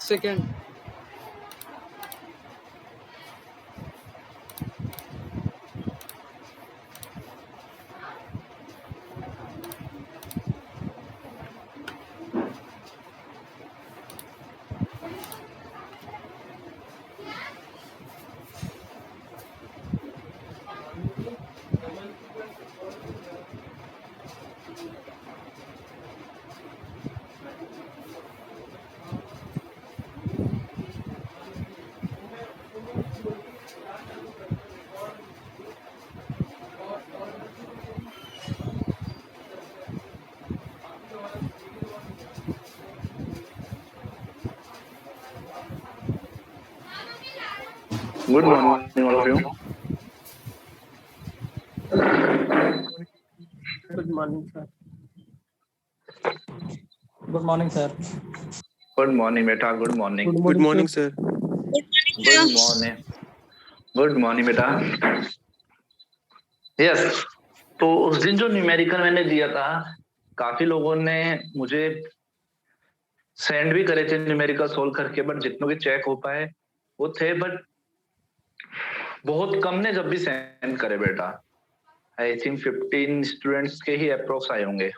Second. Good morning, all of you. Good morning, sir. Good morning, sir. Good morning, beta. Good morning. Good morning, sir. Good morning. Good morning, beta. Yes. तो उस दिन जो numerical मैंने दिया था, काफी लोगों ने मुझे सेंड भी करे थे न्यूमेरिकल सोल्व करके, बट जितनों के चेक हो पाए वो थे, बट बहुत कम ने जब भी सेंड करे बेटा। आई थिंक 15 स्टूडेंट्स के ही अप्रोक्स आए होंगे।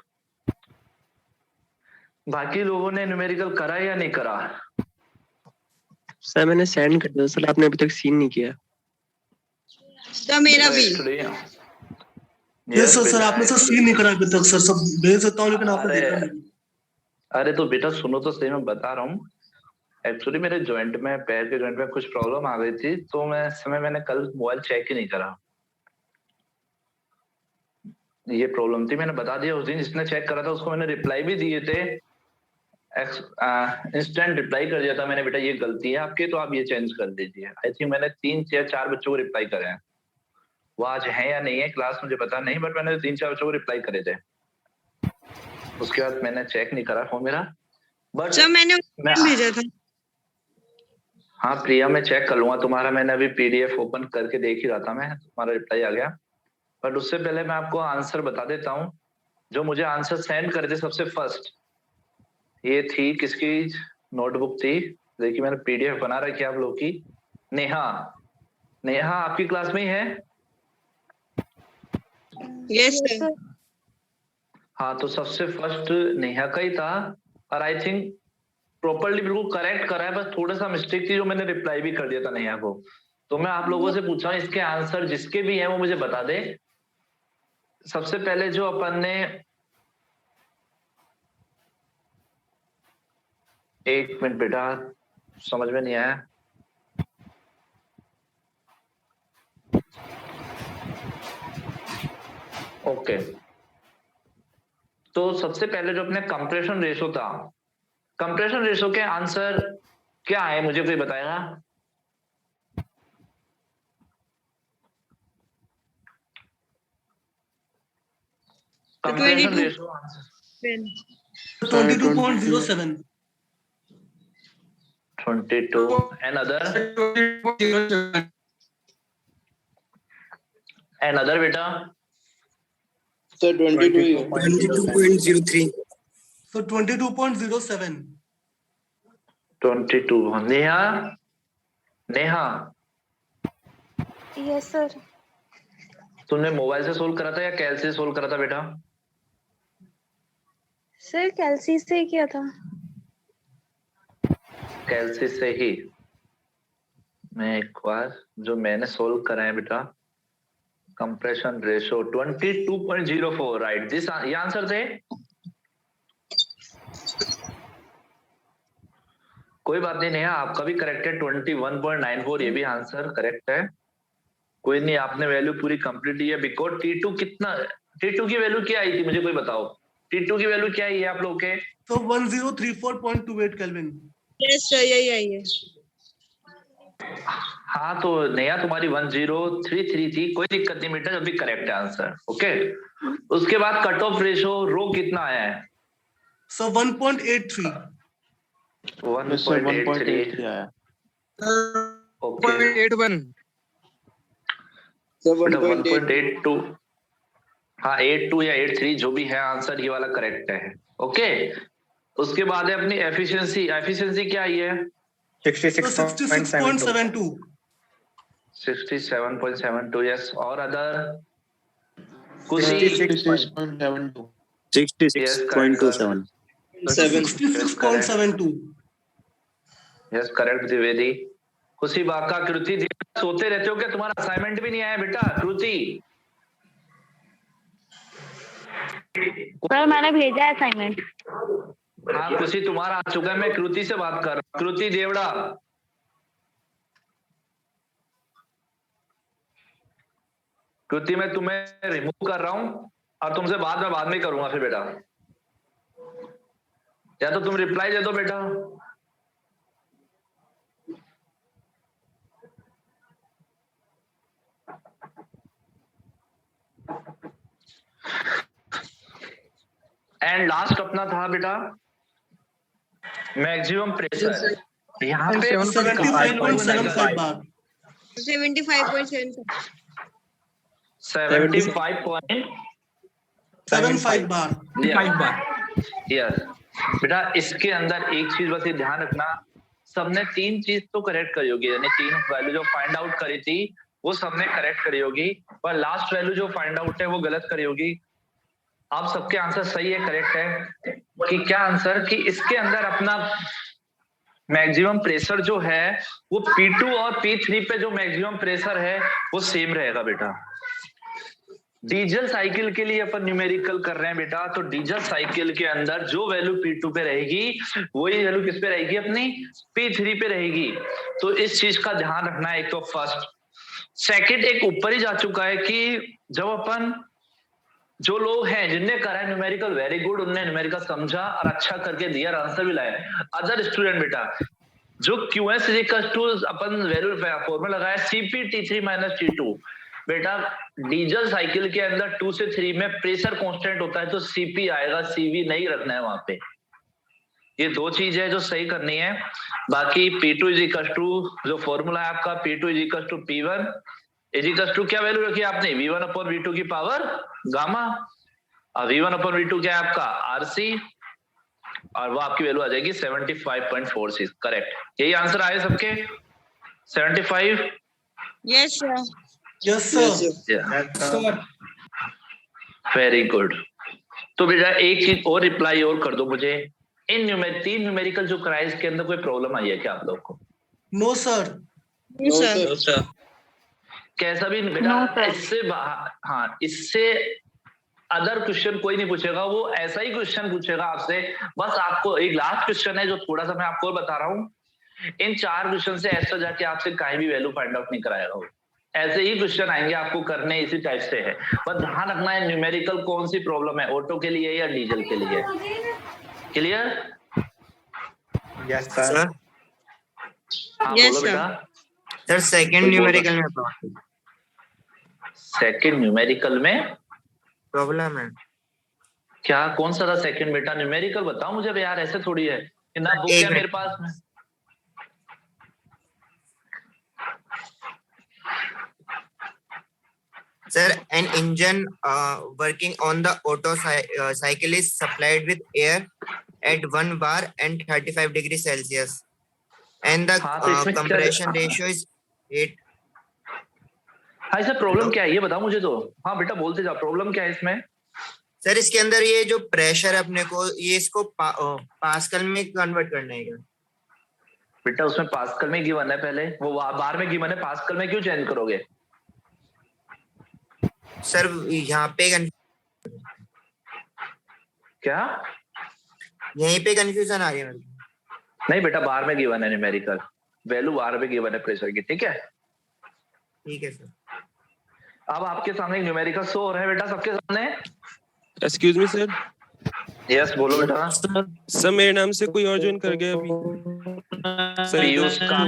बाकी लोगों ने न्यूमेरिकल करा या नहीं करा? सर मैंने सेंड कर दिया सर, आपने अभी तक सीन नहीं किया। सर मेरा भी। यस सर, आपने सर सीन नहीं करा अभी तक सर, सब भेज देता हूँ लेकिन आपने देखा नहीं। अरे तो बेटा सुनो तो सही, मैं बता रहा हूँ। एक्चुअली मेरे जॉइंट में, पैर के जॉइंट में कुछ प्रॉब्लम आ गई थी, तो मैंने कल मोबाइल चेक ही नहीं करा। ये प्रॉब्लम थी, मैंने बता दिया उस दिन। जिसने चेक करा था उसको मैंने रिप्लाई भी दिए थे, इंस्टेंट रिप्लाई कर दिया था मैंने, बेटा ये गलती है आपकी, तो आप ये चेंज कर दीजिए। आई थिंक मैंने 3 या 4 बच्चों को रिप्लाई करे हैं। वो आज है या नहीं है क्लास मुझे पता नहीं, बट मैंने 3-4 बच्चों को रिप्लाई करे थे। उसके बाद मैंने चेक नहीं करा फोन मेरा, बट सर मैंने भेजा था। हाँ प्रिया, मैं चेक कर लूंगा तुम्हारा। मैंने अभी पीडीएफ ओपन करके देख ही रहा था मैं, तुम्हारा रिप्लाई आ गया। बट उससे पहले मैं आपको आंसर बता देता हूँ। जो मुझे आंसर सेंड करे थे सबसे फर्स्ट, ये थी किसकी नोटबुक थी, देखिए मैंने पीडीएफ बना रखी है आप लोग की। नेहा, नेहा आपकी क्लास में ही है? Yes sir. हाँ, तो सबसे फर्स्ट नेहा का ही था, और आई थिंक प्रॉपर्ली बिल्कुल करेक्ट करा है, बस थोड़ा सा मिस्टेक थी जो मैंने रिप्लाई भी कर दिया था नेहा को। तो मैं आप लोगों से पूछा इसके आंसर जिसके भी हैं वो मुझे बता दे। सबसे पहले जो अपन ने, एक मिनट बेटा समझ में नहीं आया। ओके, तो सबसे पहले जो अपने कंप्रेशन रेशो था, कंप्रेशन रेशो के आंसर क्या है मुझे कोई बताएगा? Compression ratio answer 22.07. 22 and other बेटा? Sir 22.03. So 22.07. 22। Neha, Neha yes sir. तुमने मोबाइल से सोल्व करा था या कैल से सोल्व करा था बेटा? सर कैल्सी से किया था। कैलसी से ही। मैं एक बार जो मैंने सोल्व करा है बेटा, कंप्रेशन रेशो 22.04, राइट। दिस ये आंसर थे। कोई बात नहीं नेहा, आपका भी करेक्ट है 21.94, ये भी आंसर करेक्ट है। कोई नहीं, आपने वैल्यू पूरी कंप्लीट है। बिकॉज T2 कितना, T2 की वैल्यू क्या आई थी मुझे कोई बताओ? T2 की वैल्यू क्या आई है आप लोग के? तो 1034.28 केल्विन। यस सर यही आई है। हाँ तो नेहा तुम्हारी 1033 थी, कोई दिक्कत नहीं बेटा, जब भी करेक्ट है आंसर। ओके, उसके बाद कट ऑफ रेशो रो कितना आया है? So 1.83. 1.83 आया। ओके 1.81. सर 1.82। हाँ 82 या 83 जो भी है आंसर, ये वाला करेक्ट है। ओके, उसके बाद है अपनी एफिशिएंसी। एफिशिएंसी क्या आई है? 66.72. 67.72 yes और अदर खुशी 66.72. yes correct 66.27. 66.72. yes correct Dwivedi खुशी बाका कृति सोते रहते हो क्या तुम्हारा असाइनमेंट भी नहीं आया बेटा कृति सर मैंने भेजा है असाइनमेंट। हाँ खुशी तुम्हारा आ चुका है मैं कृति से बात कर रहा हूँ कृति देवड़ा कृति मैं तुम्हें रिमूव कर रहा हूँ और तुमसे बाद में करूंगा फिर बेटा या तो तुम रिप्लाई दे दो बेटा एंड लास्ट अपना था बेटा मैक्सिमम प्रेशर यहाँ पे 75.75 bar. 75.7 75 bar. यस बेटा इसके अंदर एक चीज बस ये ध्यान रखना सबने तीन चीज तो करेक्ट करी होगी यानी तीन वैल्यू जो फाइंड आउट करी थी वो सबने करेक्ट करी होगी पर लास्ट वैल्यू जो फाइंड आउट है वो गलत करी होगी आप सबके आंसर सही है करेक्ट है कि क्या आंसर कि इसके अंदर अपना मैक्सिमम प्रेशर जो है वो P2 और P3 पे जो मैक्सिमम प्रेशर है वो सेम रहेगा बेटा डीजल साइकिल के लिए अपन न्यूमेरिकल कर रहे हैं बेटा तो डीजल साइकिल के अंदर जो वैल्यू P2 पे रहेगी वही वैल्यू किस पे रहेगी अपनी P3 पे रहेगी तो इस चीज का ध्यान रखना है एक तो फर्स्ट सेकंड एक ऊपर ही जा चुका है कि जब अपन जो लोग हैं जिनने करा है न्यूमेरिकल वेरी गुड उनने न्यूमेरिकल समझा और अच्छा करके दिया आंसर भी लाया अदर स्टूडेंट बेटा जो QS अपन वैल्यू फॉर्मूला लगाया CP T3 - T2 बेटा डीजल साइकिल के अंदर 2 से 3 में प्रेशर कांस्टेंट होता है तो CP आएगा CV नहीं रखना है वहां पे ये दो चीज है जो सही करनी है बाकी P2 जो फॉर्मूला है आपका P2 P1 क्या वैल्यू रखी आपने V1/V2 की पावर गामा V1/V2 क्या है आपका RC और वो आपकी वैल्यू आ जाएगी 75.46 करेक्ट यही आंसर आए सबके 75 Yes, sir. Yes, sir. Very good तो बेटा एक चीज और रिप्लाई और कर दो मुझे इन तीन न्यूमेरिकल जो कराए इसके अंदर कोई प्रॉब्लम आई है क्या आप लोग को No, sir. No, sir. कैसा भी बेटा इससे हाँ इससे अदर क्वेश्चन कोई नहीं पूछेगा वो ऐसा ही क्वेश्चन पूछेगा आपसे बस आपको एक लास्ट क्वेश्चन है जो थोड़ा सा मैं आपको और बता रहा हूँ इन 4 क्वेश्चन से ऐसा जाके आपसे कहीं भी वैल्यू फाइंड आउट नहीं कराएगा वो ऐसे ही क्वेश्चन आएंगे आपको करने इसी टाइप से है पर ध्यान रखना है न्यूमेरिकल कौन सी प्रॉब्लम है ऑटो के लिए या डीजल के लिए क्लियर यस सर हाँ Yes, बोलो sir. बेटा सर सेकंड न्यूमेरिकल में सेकंड न्यूमेरिकल में प्रॉब्लम है क्या कौन सा था सेकंड बेटा न्यूमेरिकल बताओ मुझे यार ऐसे थोड़ी है कि ना बुक एक है मेरे पास में Sir, an engine working on the Otto cycle is supplied with air at 1 bar and 35 degrees Celsius. And the हाँ, तो इसमें compression क्या- ratio is 8. हाँ इसमें प्रॉब्लम क्या है ये बताओ मुझे तो हाँ बेटा बोलते जाओ प्रॉब्लम क्या है इसमें सर इसके अंदर ये जो प्रेशर है अपने को ये इसको पास्कल में कन्वर्ट करना है क्या? बेटा उसमें पास्कल में गिवन है पहले वो बार में गिवन है पास्कल में क्यों चेंज करोगे सर यहाँ पे क्या यहीं पे कंफ्यूजन आ रही है मेरे को। नहीं बेटा बार में गिवन है न्यूमेरिकल वैल्यू बार में गिवन है प्रेशर की ठीक है ठीक है सर अब आपके सामने न्यूमेरिकल शो हो रहा है बेटा सबके सामने एक्सक्यूज मी सर यस बोलो बेटा सर मेरे नाम से कोई और ज्वाइन कर गया अभी सर पीयूष का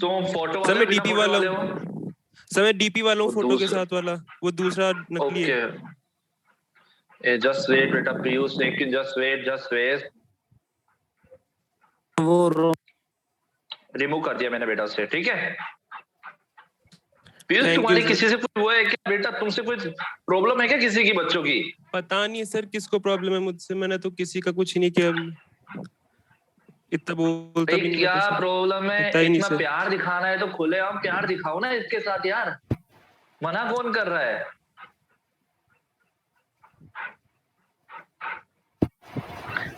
तुम फोटो सर मैं डीपी वाला हूँ सर मैं डीपी वाला हूँ फोटो के साथ वाला वो दूसरा नकली है ओके जस्ट वेट बेटा पीयूष लेकिन जस्ट वेट वो रिमूव कर दिया मैंने बेटा उससे ठीक है पीयूष Thank तुम्हारी you, किसी से कुछ हुआ है क्या बेटा तुमसे कुछ प्रॉब्लम है क्या किसी की बच्चों की पता नहीं सर किसको प्रॉब्लम है मुझसे मैंने तो किसी का कुछ ही नहीं किया अभी इतना बोलता भाई भी नहीं क्या है सर। प्रॉब्लम है? इतना ही नहीं इतना सर। प्यार दिखाना है तो खुले आम प्यार दिखाओ ना इसके साथ यार, मना कौन कर रहा है?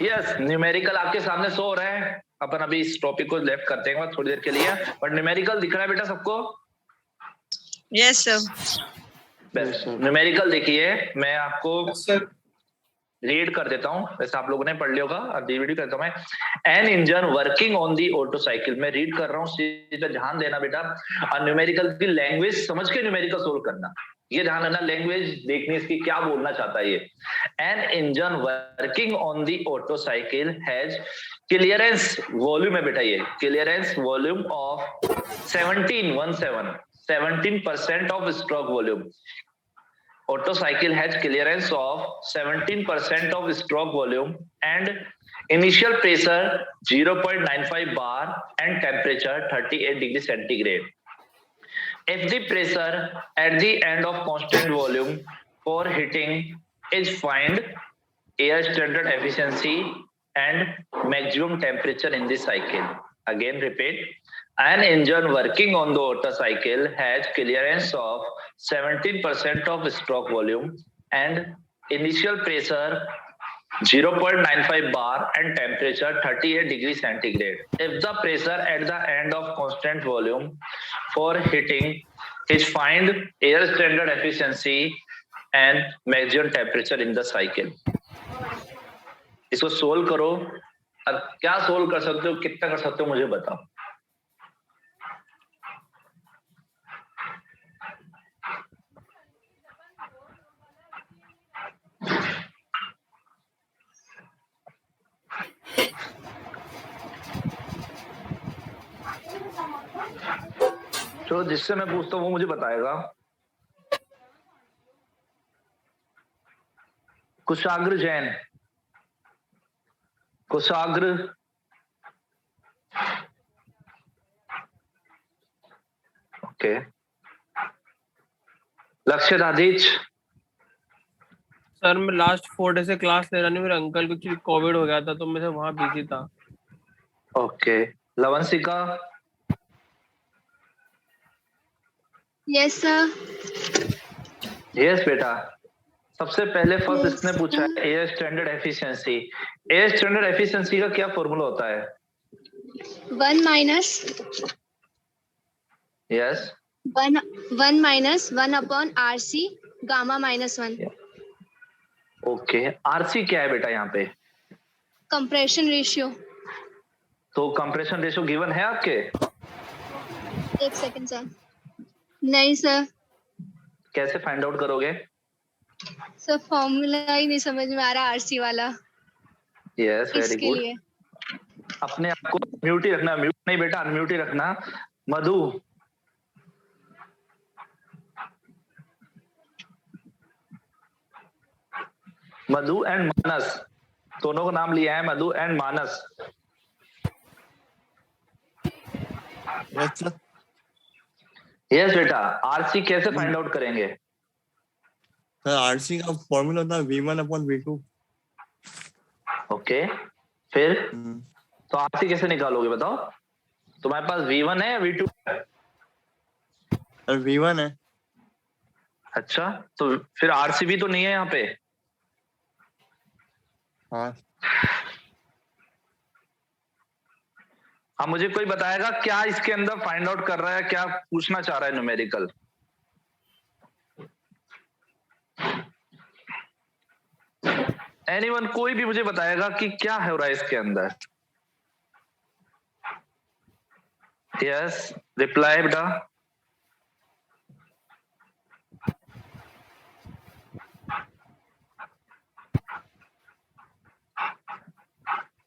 यस, न्यूमेरिकल आपके सामने शो हो रहा है। अपन अभी इस टॉपिक को लेफ्ट करते हैं थोड़ी देर के लिए, बट न्यूमेरिकल दिख रहा है बेटा सबको? Yes, sir. बेस्ट न्यूमेरिकल देखिए, मैं आपको रीड कर देता हूँ, वैसे आप लोगों ने पढ़ लिया होगा, रीड करता हूँ मैं। An engine working on the Otto cycle, मैं रीड कर रहा हूँ, सीधा ध्यान देना बेटा। और न्यूमेरिकल की लैंग्वेज समझ के न्यूमेरिकल सोल्व करना, ये ध्यान देना, लैंग्वेज देखनी इसकी क्या बोलना चाहता है ये। An engine working on the Otto cycle has clearance volume है बेटा, ये clearance volume of 17% of stroke volume. Auto cycle has clearance of 17% of stroke volume and initial pressure 0.95 bar and temperature 38 degree centigrade. If the pressure at the end of constant volume for heating is find air standard efficiency and maximum temperature in the cycle. Again repeat. An engine working on the Otto cycle has clearance of 17% of stroke volume and initial pressure 0.95 bar and temperature 38 degrees centigrade. If the pressure at the end of constant volume for heating is find air standard efficiency and maximum temperature in the cycle. इसको solve करो, और क्या solve कर सकते हो, कितना कर सकते हो मुझे बताओ। चलो जिससे मैं पूछता हूँ वो मुझे बताएगा। कुशाग्र जैन, कुशाग्र, ओके। लक्ष्य दादीच, सर मैं लास्ट 4 डे से क्लास ले रहा नहीं, मेरे अंकल को एक्चुअली कोविड हो गया था तो मैं वहाँ बिजी था। Okay. Lavansika, yes sir. Yes बेटा। सबसे पहले फर्स्ट इसने पूछा है air standard efficiency. Air standard efficiency का क्या फॉर्मूला होता है? 1 minus yes 1 minus 1 upon RC gamma -1। Okay, RC क्या है बेटा यहाँ पे? Compression ratio. तो कंप्रेशन रेशियो गिवन है आपके? 1 सेकंड सर। नहीं सर। कैसे फाइंड आउट करोगे? सर फॉर्मूला ही नहीं समझ में आ रहा RC वाला। यस, वेरी इसके गुड। लिए अपने आप को म्यूट ही रखना, म्यूट नहीं बेटा, अनम्यूट ही रखना। मधु, मधु एंड मानस, दोनों को नाम लिया है, मधु एंड मानस। यस बेटा, आरसी कैसे फाइंड आउट करेंगे? सर आरसी का फॉर्मूला होता है V1/V2। ओके, फिर तो आरसी कैसे निकालोगे बताओ? तुम्हारे पास V1 है या V2 है? सर V1 है। अच्छा, तो फिर आरसी भी तो नहीं है यहाँ पे। हाँ हाँ, मुझे कोई बताएगा क्या इसके अंदर फाइंड आउट कर रहा है, क्या पूछना चाह रहा है न्यूमेरिकल? एनीवन, कोई भी मुझे बताएगा कि क्या हो रहा है इसके अंदर? यस, रिप्लाई बेटा।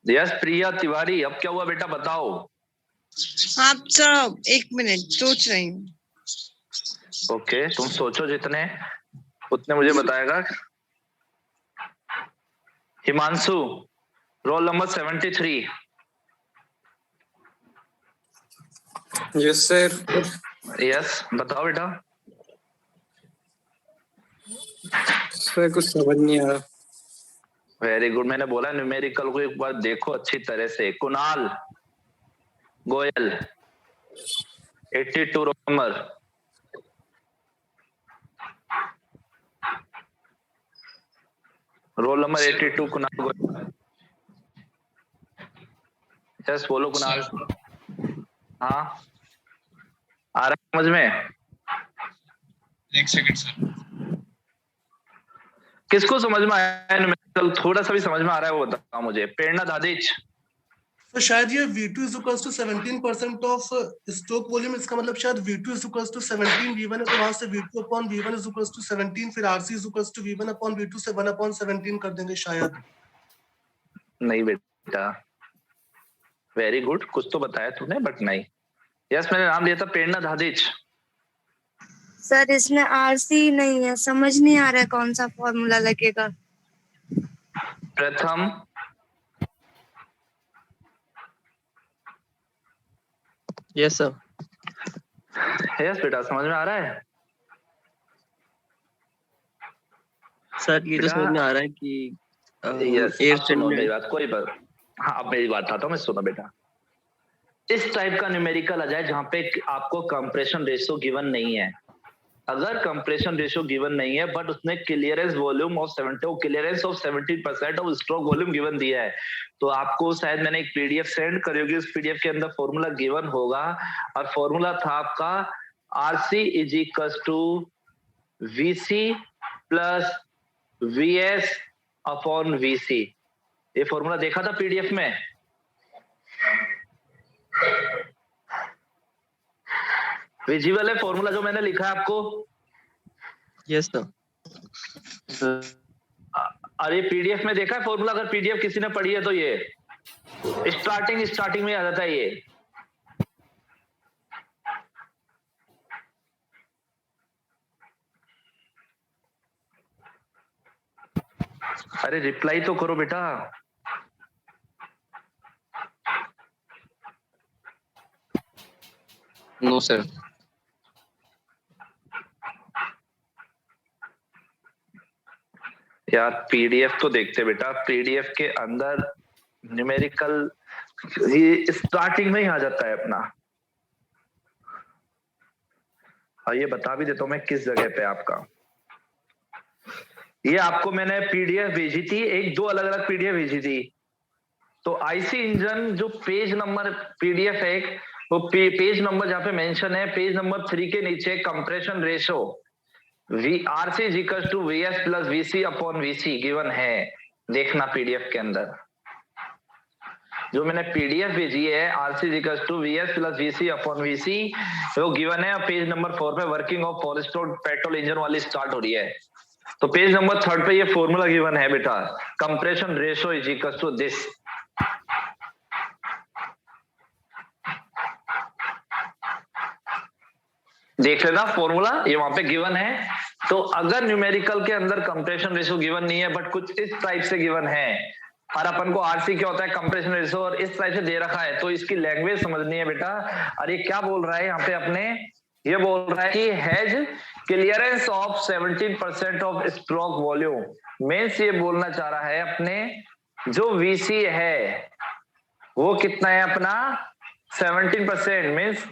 यस, प्रिया तिवारी, अब क्या हुआ बेटा बताओ? हाँ सर, 1 मिनट सोच रही हूँ। ओके, तुम सोचो जितने उतने मुझे बताएगा। Himanshu, roll number 73। Yes sir. Yes, बताओ बेटा। सर कुछ समझ नहीं आ रहा। Very good. मैंने बोला न्यूमेरिकल को एक बार देखो अच्छी तरह से। Kunal Goyal 82 roll number. Roll number 82 Kunal Goyal. Just बोलो कुणाल। हाँ आ रहा है समझ में? एक सेकंड सर। किसको समझ में आया न्यूमेरिकल? थोड़ा सा भी समझ में आ रहा है वो बताओ मुझे। प्रेरणा दादिच। तो शायद ये V2 is equals to 17% of stroke volume, इसका मतलब शायद V2 is equals to 17 V1 है, तो वहां से V2 upon V1 is equals to 17, फिर RC is equals to V1 upon V2 से 1 upon 17 कर देंगे शायद। नहीं बेटा, वेरी गुड, कुछ तो बताया तूने बट नहीं। यस मैंने नाम लिया था प्रेरणा दादिच। सर इसमें आरसी नहीं है, समझ नहीं आ रहा है कौन सा फॉर्मूला लगेगा। प्रथम यस सर। यस बेटा समझ में आ रहा है? सर ये तो बेटा, समझ में आ रहा है कि यस एयर सुनो मेरी बात, कोई बात। हाँ अब मेरी बात आता हूँ मैं, सुनो बेटा। इस टाइप का न्यूमेरिकल आ जाए जहां पे आपको कंप्रेशन रेशियो गिवन नहीं है। अगर कंप्रेशन रेशियो गिवन नहीं है बट उसने clearance volume of 70 clearance of 17% of stroke volume given दिया है, तो आपको शायद मैंने एक पीडीएफ सेंड करी होगी, उस पीडीएफ के अंदर फॉर्मूला गिवन होगा और फॉर्मूला था आपका RC is equal to VC plus VS upon VC. ये फॉर्मूला देखा था पीडीएफ में? विजिबल है फॉर्मूला जो मैंने लिखा है आपको? Yes sir. अरे पीडीएफ में देखा है फॉर्मूला? अगर पीडीएफ किसी ने पढ़ी है तो ये स्टार्टिंग में आ जाता है ये। अरे रिप्लाई तो करो बेटा। No sir. यार पीडीएफ तो देखते बेटा, पीडीएफ के अंदर न्यूमेरिकल ये स्टार्टिंग में ही आ जाता है अपना। और ये बता भी देता हूं मैं किस जगह पे आपका। ये आपको मैंने पीडीएफ भेजी थी, एक दो अलग अलग पीडीएफ भेजी थी। तो आईसी इंजन जो पेज नंबर पीडीएफ है एक, वो पेज नंबर जहां पे मेंशन है, पेज नंबर 3 के नीचे compression ratio RC is equal to VS plus VC upon VC given है। देखना पीडीएफ के अंदर जो मैंने पीडीएफ भेजी है, RC is equal to VS plus VC upon VC, वो गिवन है। पेज नंबर 4 पे working of four stroke petrol engine वाली स्टार्ट हो रही है। तो पेज नंबर 3 पे ये फॉर्मूला गिवन है बेटा, compression ratio is equal to this. देख लेना फॉर्मूला, ये वहां पे गिवन है। तो अगर न्यूमेरिकल के अंदर कंप्रेशन रेशियो गिवन नहीं है बट कुछ इस टाइप से गिवन है और अपन को आरसी क्या होता है कंप्रेशन रेशियो और इस टाइप से दे रखा है, तो इसकी लैंग्वेज समझनी है बेटा। और ये क्या बोल रहा है यहाँ पे अपने, ये बोल रहा है कि has clearance of 17% of stroke volume. Means ये बोलना चाह रहा है अपने जो वीसी है वो कितना है अपना 17%, मीन्स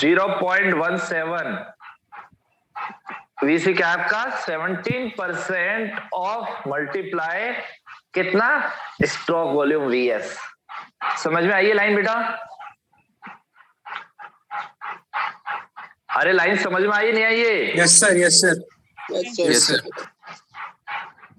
0.17। वीसी क्या है आपका 17% ऑफ मल्टीप्लाई कितना स्ट्रोक वॉल्यूम वीएस। समझ में आई ये लाइन बेटा? अरे लाइन समझ में आई नहीं आई ये? Yes sir, yes sir, yes sir.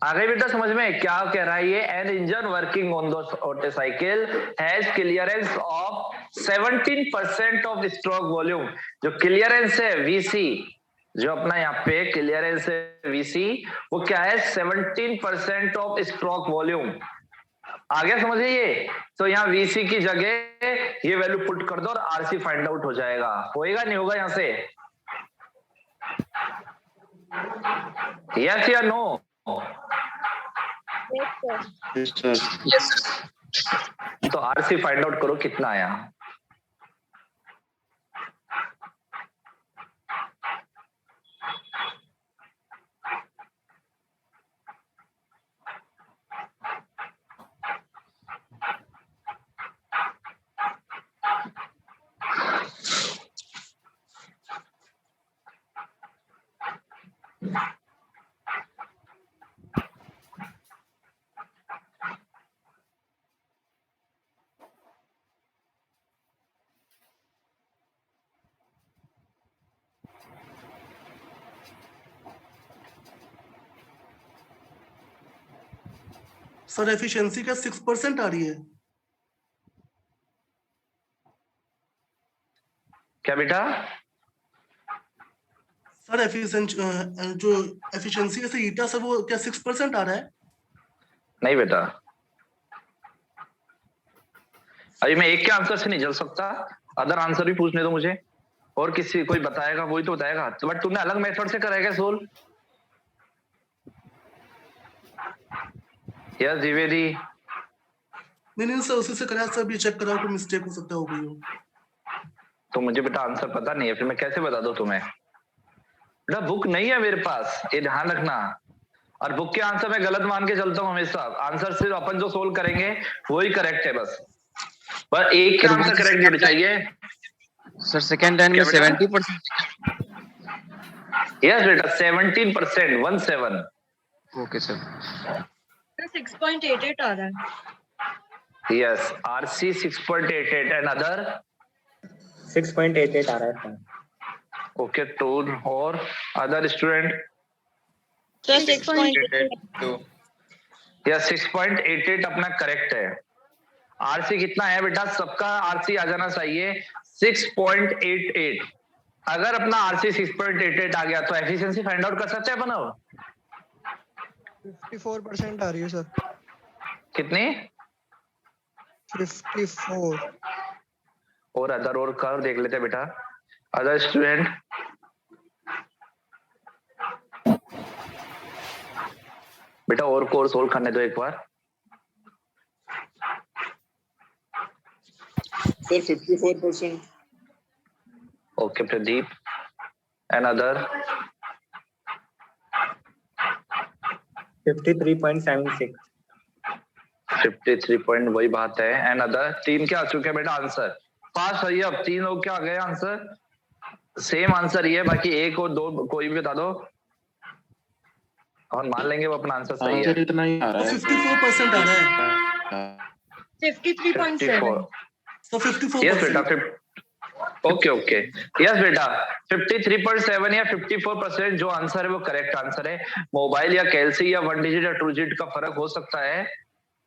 आ गई बेटा समझ में? क्या कह रहा है ये, an engine working on the motorcycle has clearance of 17% of stroke volume. जो क्लियरेंस है वीसी, जो अपना यहाँ पे क्लियरेंस है वीसी, वो क्या है 17% ऑफ स्ट्रोक वॉल्यूम। आ गया समझिए ये? तो यहाँ वीसी की जगह ये वैल्यू पुट कर दो और आरसी फाइंड आउट हो जाएगा। होएगा नहीं होगा यहाँ से? यस या नो? तो आरसी फाइंड आउट करो कितना आया। सर एफिशिएंसी क्या 6% आ रही है? क्या बेटा? सर एफिशिएंसी जो एफिशिएंसी है सर ईटा सर वो क्या 6% आ रहा है? नहीं बेटा, अभी मैं एक के आंसर से नहीं चल सकता, अदर आंसर भी पूछने दो मुझे, और किसी कोई बताएगा वही तो बताएगा। तो बट तुमने अलग मेथड से करा है क्या सोल्व? यस द्विवेदी। नहीं सर उसी से कराया सर, भी चेक कराओ कोई मिस्टेक हो सकता है हो गई हो। तो मुझे बेटा आंसर पता नहीं है, फिर मैं कैसे बता दूं तुम्हें? बेटा बुक नहीं है मेरे पास, ये ध्यान रखना। और बुक के आंसर मैं गलत मान के चलता हूँ हमेशा। आंसर सिर्फ अपन जो सोल्व करेंगे वही करेक्ट है बस। पर एक के आंसर करेक्ट होना चाहिए। सर सेकंड टाइम में 70%। यस बेटा 17%, 17। Okay sir. 6.88 आ रहा है। यस आरसी 6.88 एंड अदर 6.88 आ रहा है। ओके टू और अदर स्टूडेंट? सर 6.88। यस 6.88 अपना करेक्ट है। आरसी कितना है बेटा? सबका आरसी आ जाना चाहिए 6.88। अगर अपना आरसी 6.88 आ गया तो एफिशिएंसी फाइंड आउट कर सकते हैं अपन। 54% आ रही है सर। कितनी? 54। और अदर और कर देख लेते हैं बेटा। Other student? बेटा और कोर्स सोल्व करने दो एक बार। Sir 54%। Okay Pradeep and other? 53.76। 53 point वही बात है। And other? 3 क्या आ चुके हैं बेटा आंसर? पास है अब 3 लोग क्या आ गए आंसर? सेम आंसर ही है, बाकी एक और दो कोई भी बता दो और मान लेंगे वो अपना आंसर सही है। इतना ही आ रहा है। 54% आ रहा है। 53.7। तो 54%। यस बेटा ओके ओके यस बेटा 53.7 या 54% जो आंसर है वो करेक्ट आंसर है। मोबाइल या कैलसी या 1 डिजिट या 2 डिजिट का फर्क हो सकता है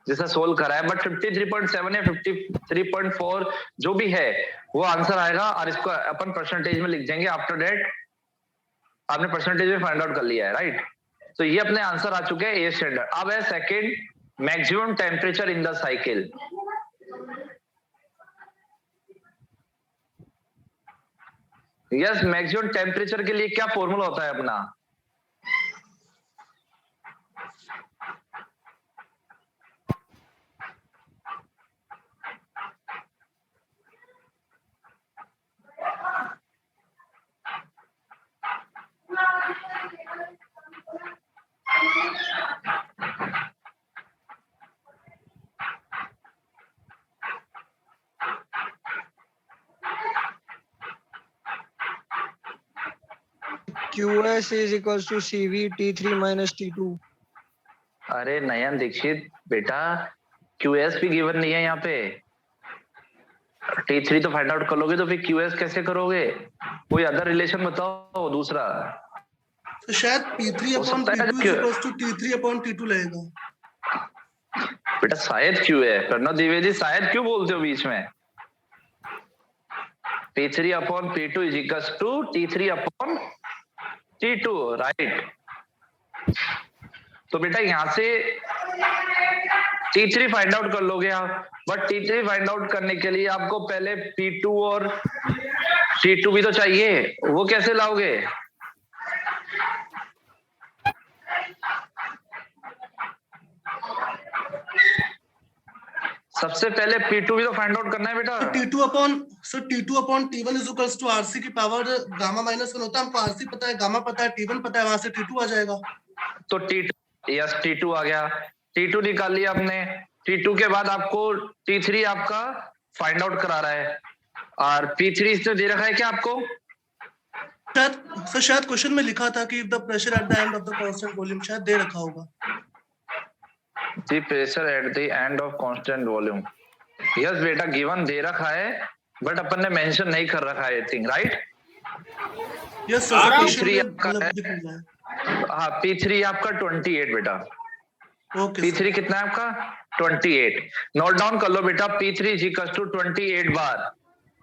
जिसे सोल्व करा है, बट 53.7 या 53.4 जो भी है वो आंसर आएगा। और इसको अपन परसेंटेज में लिख देंगे। आफ्टर डेट आपने परसेंटेज में फाइंड आउट कर लिया है, राइट? तो ये अपने आंसर आ चुके हैं ए स्टैंडर्ड। अब है second, maximum temperature in the cycle. Yes maximum temperature के लिए क्या फॉर्मूला होता है अपना? QS is equals to CV T3 minus T2। अरे नयन दीक्षित बेटा QS भी गिवन नहीं है यहाँ पे। T3 तो फाइंड आउट कर लोगे तो फिर QS कैसे करोगे? कोई अदर रिलेशन बताओ दूसरा। तो शायद P3 upon P2 is equals to T3 upon T2 लगेगा। बेटा शायद क्यों है प्रणव द्विवेदी, शायद क्यों बोलते हो बीच में? P3 upon P2 is equals to T3 upon T2, right? तो बेटा यहाँ से T3 फाइंड आउट कर लोगे आप, बट T3 फाइंड आउट करने के लिए आपको पहले P2 और T2 भी तो चाहिए, वो कैसे लाओगे? सबसे पहले P2 भी तो फाइंड आउट करना है बेटा। T2 upon T1 is equals to RC की पावर गामा माइनस 1 होता है। हमको RC पता है, गामा पता है, T1 पता है, वहां से T2 आ जाएगा। तो T2 यस T2 आ गया। T2 निकाल लिया आपने। T2 के बाद आपको T3 आपका फाइंड आउट करा रहा है और P3 इसने दे रखा है क्या आपको? शायद क्वेश्चन में लिखा था कि the pressure at the end of the constant volume, शायद दे रखा होगा। The pressure at the end of constant volume। Yes बेटा गिवन दे रखा है बट अपन ने मेंशन नहीं कर रखा है, I think, right? Yes P3 आपका है, हाँ P3 आपका 28 बेटा। ओके P3 कितना है आपका 28। नोट डाउन कर लो बेटा, P3 is equals to 28 bar.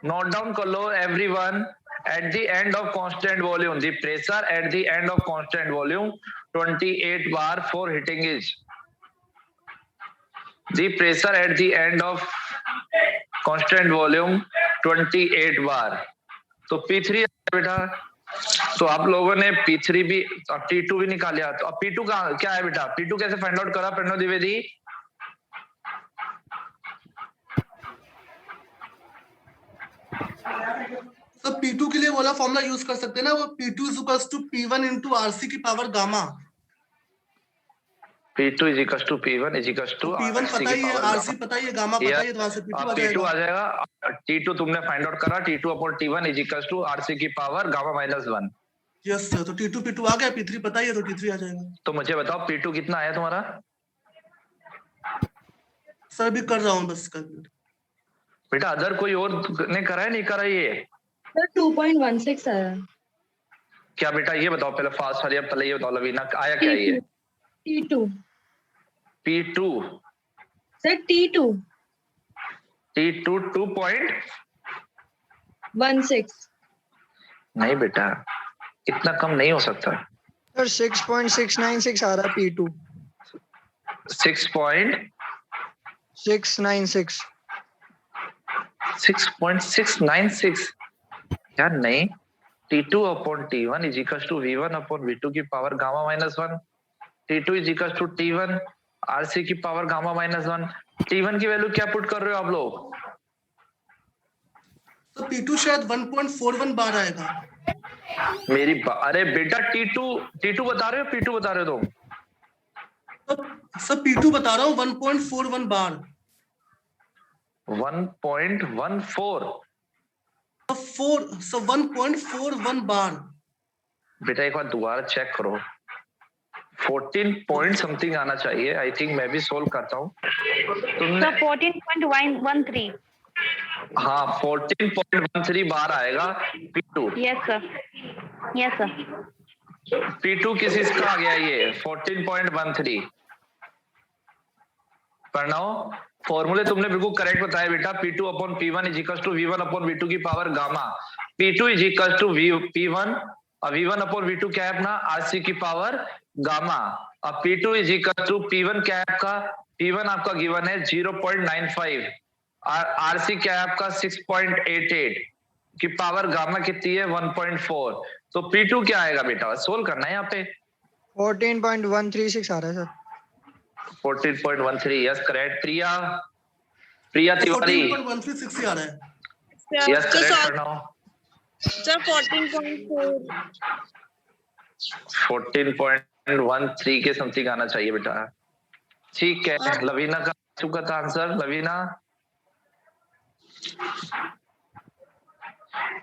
Note down कर लो everyone, at the end of constant volume, the pressure at the end of constant volume 28 bar for hitting is, the pressure at the end of constant volume 28 बार। तो P3 बेटा, तो आप लोगों ने P3 भी और T2 भी निकाला, तो अब P2 का क्या है बेटा? P2 कैसे फाइंड आउट करा प्रणव द्विवेदी? तो P2 के लिए वाला फॉर्मूला यूज कर सकते हैं ना, वो P2 is equals to P1 into RC की power gamma. P2 is equals to P1 is equals to P1 पता ही है, RC पता ही है, गामा पता ही है, तो वहां से P2 आ जाएगा। T2 तुमने फाइंड आउट करा, T2 upon T1 is equals to RC की power gamma minus 1। Yes sir, तो T2 P2 आ गया, P3 पता ही है, तो T3 आ जाएगा। तो मुझे बताओ P2 कितना आया तुम्हारा? सर अभी कर रहा हूँ बस कर। बेटा अदर कोई और ने करा है नहीं करा ये? सर 2.16 आया। क्या बेटा ये बताओ पहले फास्ट वाली, अब पहले ये बताओ लवीना आया क्या ये? T2 P2 सर T2 2.16 नहीं बेटा, इतना कम नहीं हो सकता। सर 6.696 आ रहा है P2। 6.696 6.696 यार नहीं, T2 upon T1 is equal to V1 upon V2 की power gamma minus 1। T2 is equal to T1 RC की पावर गामा माइनस 1। T1 की वैल्यू क्या पुट कर रहे हो आप लोग? तो P2 शायद 1.41 बार आएगा। अरे बेटा T2 बता रहे हो, P2 बता रहे हो तुम? सर P2 बता रहा हूँ 1.41 बार। 1.14 1.41 बार। बेटा एक बार दोबारा चेक करो, 14 पॉइंट समथिंग आना चाहिए। आई थिंक मैं भी सोल्व करता हूँ। तुमने 14.13। हाँ 14.13 बार आएगा P2। Yes sir, yes sir. P2 किस इसका आ गया ये 14.13। प्रणव फॉर्मूले तुमने बिल्कुल करेक्ट बताया बेटा। P2 upon P1 is equal to V1 upon V2 की power gamma. P2 is equal to P1 और V1 अपॉन V2 क्या है अपना RC की पावर गामा। अब P2 is equal to P1 क्या है आपका? P1 आपका गिवन है 0.95 और RC क्या है आपका 6.88 की पावर गामा कितनी है 1.4। तो P2 क्या आएगा बेटा? सोल्व करना है यहाँ पे। 14.136 आ रहा है sir. 14.13 yes correct. Priya Tiwari 14.136 आ रहा है। Yes correct Pranav. सर 14.4। 14.13 के समथिंग आना चाहिए बेटा। ठीक है, लवीना का चुका था आंसर। लवीना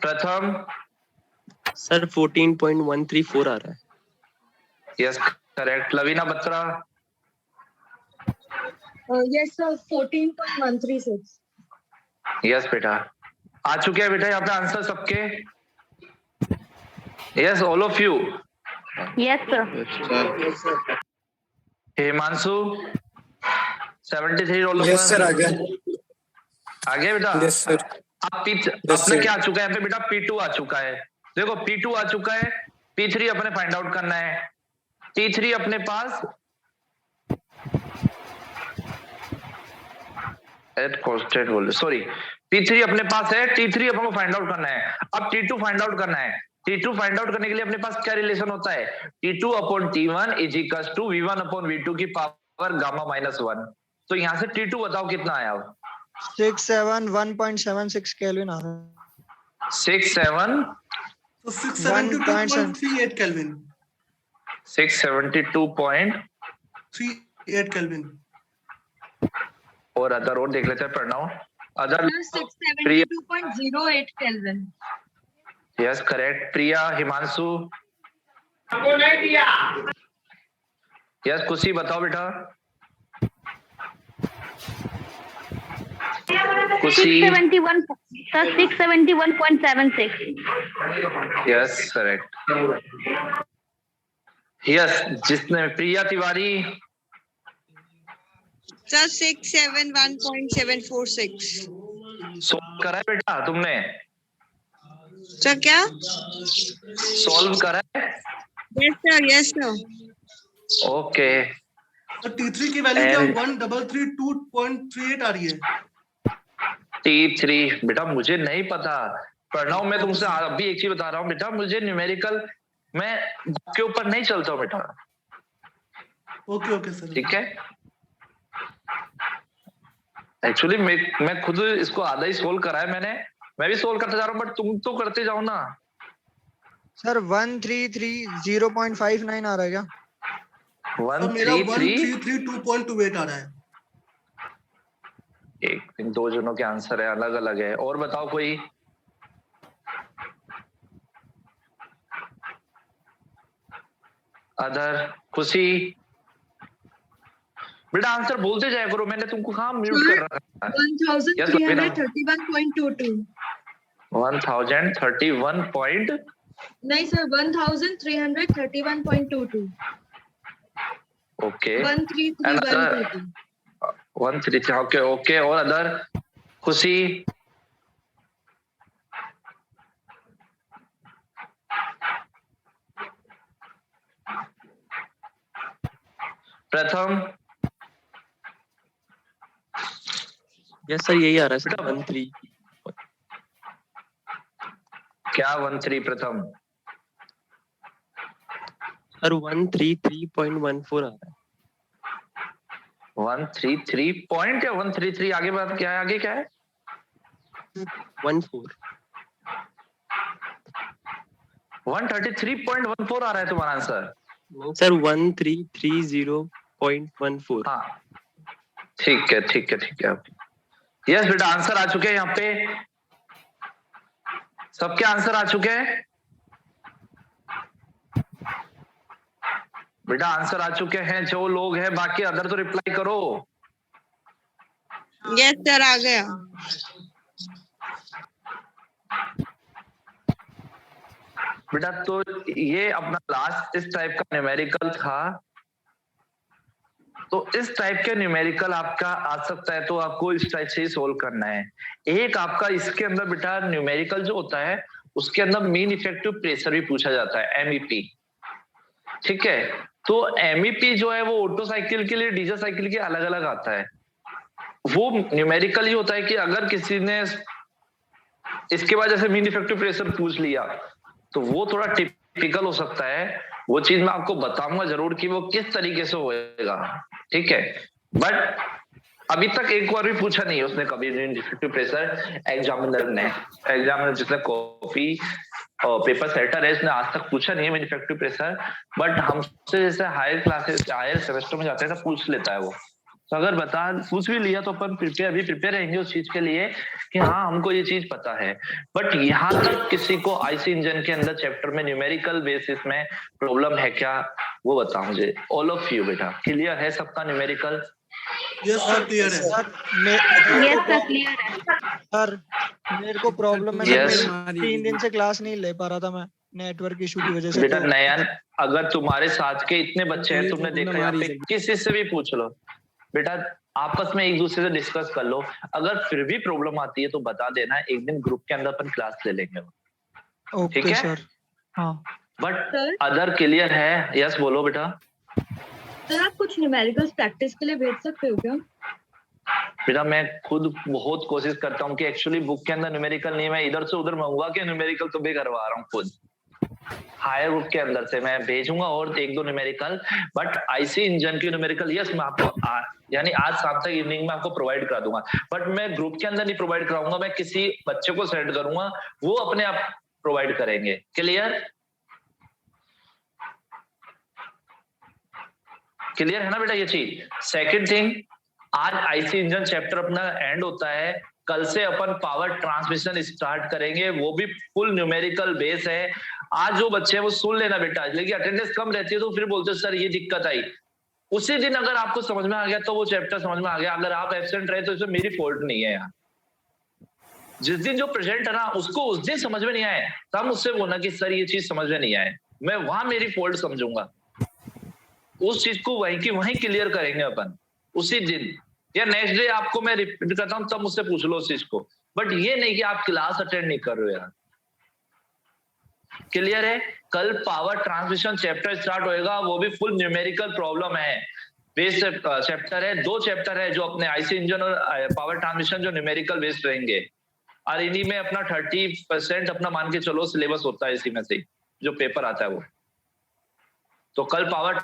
प्रथम सर 14.134 आ रहा है। Yes correct. Lavina Batra yes sir 14.136। Yes बेटा आ चुके हैं बेटा यहाँ पे आंसर सबके। Yes all of you. Yes sir. Himanshu 73 roll. Yes sir आ गया। आ गया बेटा। Yes sir. अपने क्या आ चुका है यहाँ पे बेटा? P2 आ चुका है। देखो P2 आ चुका है, P3 अपने फाइंड आउट करना है। T3 अपने पास at constant volume, sorry P3 अपने पास है, T3 अपन को फाइंड आउट करना है। अब T2 फाइंड आउट करना है। T2 फाइंड आउट करने के लिए अपने पास क्या रिलेशन होता है? T2 upon T1 is equal to V1 upon V2 की पावर गामा माइनस 1। तो यहाँ से T2 बताओ कितना आया? 671.76 केल्विन आ रहा है। 672.38 केल्विन। 672.38 केल्विन। और अदर और देख लेते हैं Pranav. Other 672.08 kelvin. Yes correct. Priya Himanshu yes Khushi बताओ बेटा। खुशी 671.76। Yes correct. यस जिसने प्रिया तिवारी सर 671.746। सोल्व करा है बेटा तुमने? सर क्या? सॉल्व करा है? Yes sir, yes sir. Okay. T3 की वैल्यू क्या 1332.38 आ रही है? T3 बेटा मुझे नहीं पता। प्रणव मैं तुमसे अभी एक चीज बता रहा हूँ बेटा, मुझे न्यूमेरिकल मैं के ऊपर नहीं चलता हूँ बेटा। Okay sir. ठीक है। एक्चुअली मैं खुद इसको आधा ही सोल्व करा है मैंने, मैं भी सोल्व करते जा रहा हूँ, बट तुम तो करते जाओ ना। सर 1330.59 आ रहा है क्या? मेरा 1332.28 आ रहा है। एक दो जनों के आंसर है अलग अलग है। और बताओ कोई? अदर? खुशी? बेटा आंसर बोलते जाया करो, मैंने तुमको कहाँ म्यूट कर रखा है? 1331.22। 1031 पॉइंट नहीं सर 1331.22। ओके 1331.22। 133 okay okay. और अदर? खुशी? प्रथम? यस सर यही आ रहा है सर 13। क्या 13 प्रथम? सर 133.14 आ रहा है। 133 पॉइंट या 133 आगे बात क्या है? आगे क्या है? 14। 133.14 आ रहा है तुम्हारा आंसर? सर 1330.14। हाँ ठीक है ठीक है ठीक है। यस बेटा आंसर आ चुके हैं यहाँ पे, सबके आंसर आ चुके हैं बेटा, आंसर आ चुके हैं जो लोग हैं। बाकी अदर तो रिप्लाई करो। यस सर आ गया। बेटा तो ये अपना लास्ट इस टाइप का न्यूमेरिकल था, तो इस टाइप के न्यूमेरिकल आपका आ सकता है तो आपको इस टाइप से ही सोल्व करना है। एक आपका इसके अंदर बेटा न्यूमेरिकल जो होता है उसके अंदर मीन इफेक्टिव प्रेशर भी पूछा जाता है, एमईपी। ठीक है, तो एमईपी जो है वो ऑटो साइकिल के लिए, डीजल साइकिल के अलग अलग आता है। वो न्यूमेरिकल ही होता है कि अगर किसी ने इसके बाद जैसे मीन इफेक्टिव प्रेशर पूछ लिया तो वो थोड़ा टिपिकल हो सकता है। वो चीज मैं आपको बताऊंगा जरूर कि वो किस तरीके से होएगा। ठीक है, बट अभी तक एक बार भी पूछा नहीं है उसने कभी मीन इफेक्टिव प्रेशर। एग्जामिनर जिसने कॉपी पेपर सेटर है इसने आज तक पूछा नहीं है मीन इफेक्टिव प्रेशर, बट हमसे जैसे हायर क्लासेस हायर सेमेस्टर में जाते हैं तो पूछ लेता है वो। तो अगर पूछ भी लिया तो अपन प्रिपेयर रहेंगे उस चीज के लिए कि हाँ हमको ये चीज पता है। बट यहाँ तक किसी को आईसी इंजन के अंदर चैप्टर में न्यूमेरिकल बेसिस में प्रॉब्लम है क्या, वो बताओ मुझे। ऑल ऑफ यू बेटा क्लियर है सबका न्यूमेरिकल? यस सर क्लियर है। यस सर क्लियर है। सर मेरे को प्रॉब्लम है, Yes. 3 दिन से क्लास नहीं ले पा रहा था मैं नेटवर्क इशू की वजह से। बेटा नयन, अगर तुम्हारे साथ के इतने बच्चे हैं, तुमने देखा यहाँ पे किसी से भी पूछ लो बेटा, आपस में एक दूसरे से डिस्कस कर लो। अगर फिर भी प्रॉब्लम आती है तो बता देना, एक दिन ग्रुप के अंदर अपन क्लास ले लेंगे। ठीक है सर। हाँ बट अदर क्लियर है? यस बोलो बेटा। सर आप कुछ न्यूमेरिकल्स प्रैक्टिस के लिए भेज सकते हो क्या? बेटा मैं खुद बहुत कोशिश करता हूँ कि एक्चुअली बुक के अंदर न्यूमेरिकल नहीं, मैं इधर से उधर मंगवा के न्यूमेरिकल तो भी करवा रहा हूँ खुद। हायर बुक के अंदर से मैं भेजूंगा और एक दो न्यूमेरिकल, बट आईसी इंजन की न्यूमेरिकल यस मैं आपको यानी आज शाम तक इवनिंग में आपको प्रोवाइड करा दूंगा। बट मैं ग्रुप के अंदर नहीं प्रोवाइड कराऊंगा, मैं किसी बच्चे को सेंड करूंगा, वो अपने आप प्रोवाइड करेंगे। क्लियर? क्लियर है ना बेटा ये चीज? सेकंड थिंग, आज आईसी इंजन चैप्टर अपना एंड होता है, कल से अपन पावर ट्रांसमिशन स्टार्ट करेंगे, वो भी फुल न्यूमेरिकल बेस है। आज जो बच्चे हैं वो सुन लेना बेटा, लेकिन अटेंडेंस कम रहती है तो फिर बोलते सर ये दिक्कत आई। उसी दिन अगर आपको समझ में आ गया तो वो चैप्टर समझ में आ गया, अगर आप एब्सेंट रहे तो इसमें मेरी फॉल्ट नहीं है। यार जिस दिन जो प्रेजेंट है ना उसको उस दिन समझ में नहीं आए तब मुझसे बोलना कि सर ये चीज समझ में नहीं आए, मैं वहां मेरी फॉल्ट समझूंगा। उस चीज को वहीं की वहीं क्लियर करेंगे अपन उसी दिन। या नेक्स्ट डे आपको मैं रिपीट करता हूँ तब मुझसे पूछ लो उस चीज को, बट ये नहीं कि आप क्लास अटेंड नहीं कर रहे हो यार। क्लियर है? कल पावर ट्रांसमिशन चैप्टर स्टार्ट होएगा, वो भी फुल न्यूमेरिकल प्रॉब्लम है, बेस्ड चैप्टर है, 2 चैप्टर है जो अपने आईसी इंजन और पावर ट्रांसमिशन जो न्यूमेरिकल बेस्ड रहेंगे, और इन्हीं में अपना 30% अपना मान के चलो सिलेबस होता है इसी में से जो पेपर आता है वो। तो कल पावर